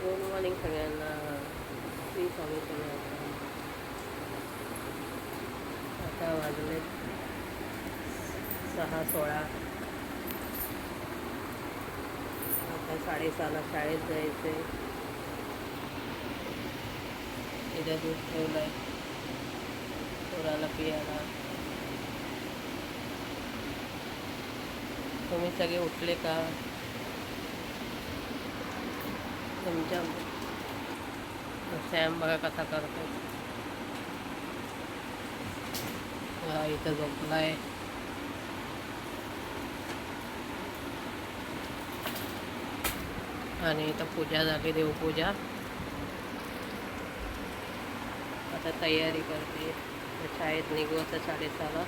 Good morning सगळ्यांना. श्री स्वामी समर्थ. आता वाजले 6:16. आता 6:30ला शाळेत जायचं आहे. इथं दूध ठेवलं आहे पोराला पियाला. तुम्ही सगळे उठले का? तुमच्या सॅम बघा कसा करतो. इथं झोपलाय. आणि इथं पूजा झाली, देवपूजा. आता तयारी करते. शाळेत निघू आता 6:30ला.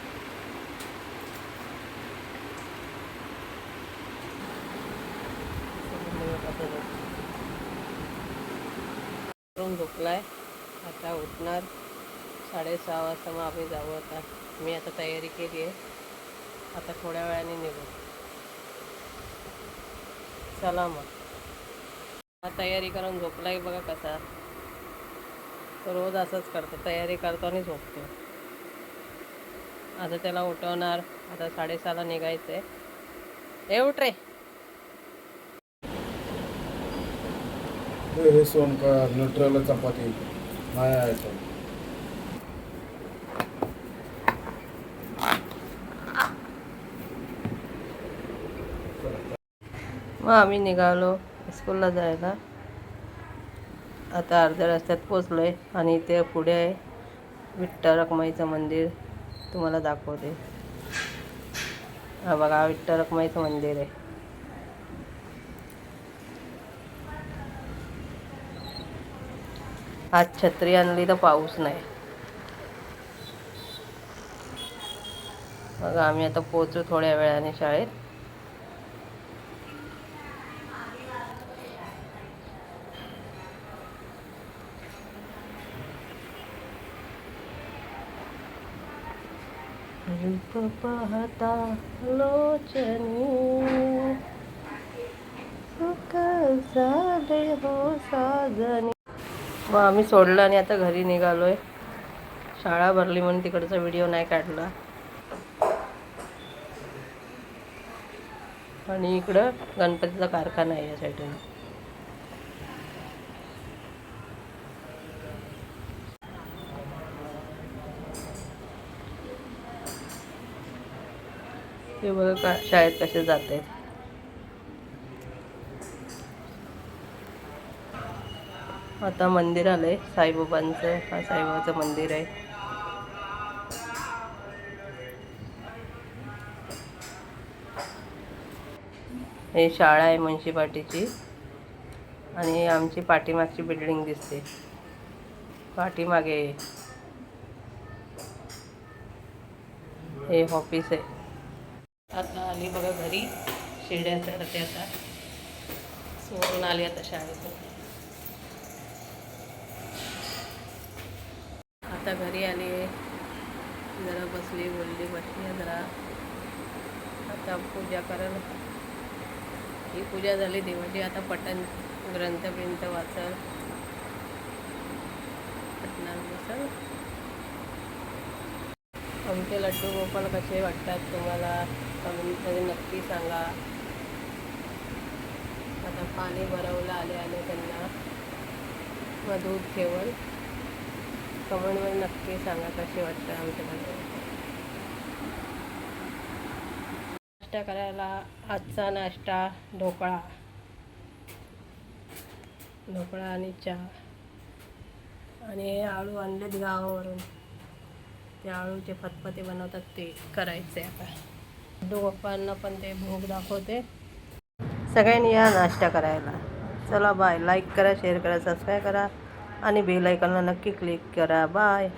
झोपलाय. आता उठणार 6:30 वाजता. मग आम्ही जाऊ. आता मी आता तयारी केली आहे. आता थोड्या वेळाने निघू. चला मग. तयारी करून झोपलाय बघा कसा. तो रोज असंच करतो, तयारी करतो आणि झोपतो. आता त्याला उठवणार. आता 6:30ला निघायचं आहे. हे उठ रे. हे सोनकर न्यूट्रल चपाती माया आहे. मग आम्ही निघालो स्कूलला जायला. आता अर्ध्या रस्त्यात पोचलो आहे. आणि इथे पुढे आहे विठ्ठल रखुमाईचं मंदिर. तुम्हाला दाखवते. हा बघा, विठ्ठल रखुमाईचं मंदिर आहे. आज छत्री आणली तर पाऊस नाही. बघा आम्ही आता पोचू थोड्या वेळाने शाळेत. रूप पाहता लोचनी सुख झाले हो साजनी. मग आम्ही सोडलं आणि आता घरी निघालोय. शाळा भरली म्हणून तिकडचा व्हिडिओ नाही काढला. आणि इकडं गणपतीचा कारखाना आहे या साईडून. हे बघा का शाळेत कसे जात आहेत. आता मंदिर आलंय साईबाबांचं. हा साईबाबाचं मंदिर आहे. हे शाळा आहे मुन्सिपाल्टीची. आणि आमची पाठीमागची बिल्डिंग दिसते. पाठीमागे हे ऑफिस आहे. आता आली बघा घरी. शिड्या चढते आता. सोडून आली आता शाळेतून. आता घरी आली. जरा बसली जरा. आता पूजा करायला. ही पूजा झाली देवाची. आता पठण ग्रंथ वाचल. पठणात बसल. आमचे लड्डू गोपाल कसे वाटतात तुम्हाला कमेंटमध्ये नक्की सांगा. आता पाणी भरवलं आले त्यांना. मग दूध ठेवून कमेंटमध्ये नक्की सांगा कसे वाटतं आमच्या लड्डू. नाश्ता करायला आजचा नाश्ता ढोकळा आणि चहा. आणि हे आळू आणलेत गावावरून. ते आळूचे फतफते बनवतात ते करायचे. आता लड्डू गोपाळांना पण ते भोग दाखवते. सगळ्यांनी या नाश्ता करायला. चला बाय. लाईक करा, शेअर करा, सबस्क्राईब करा आणि बेल आयकॉनला नक्की क्लिक करा. बाय.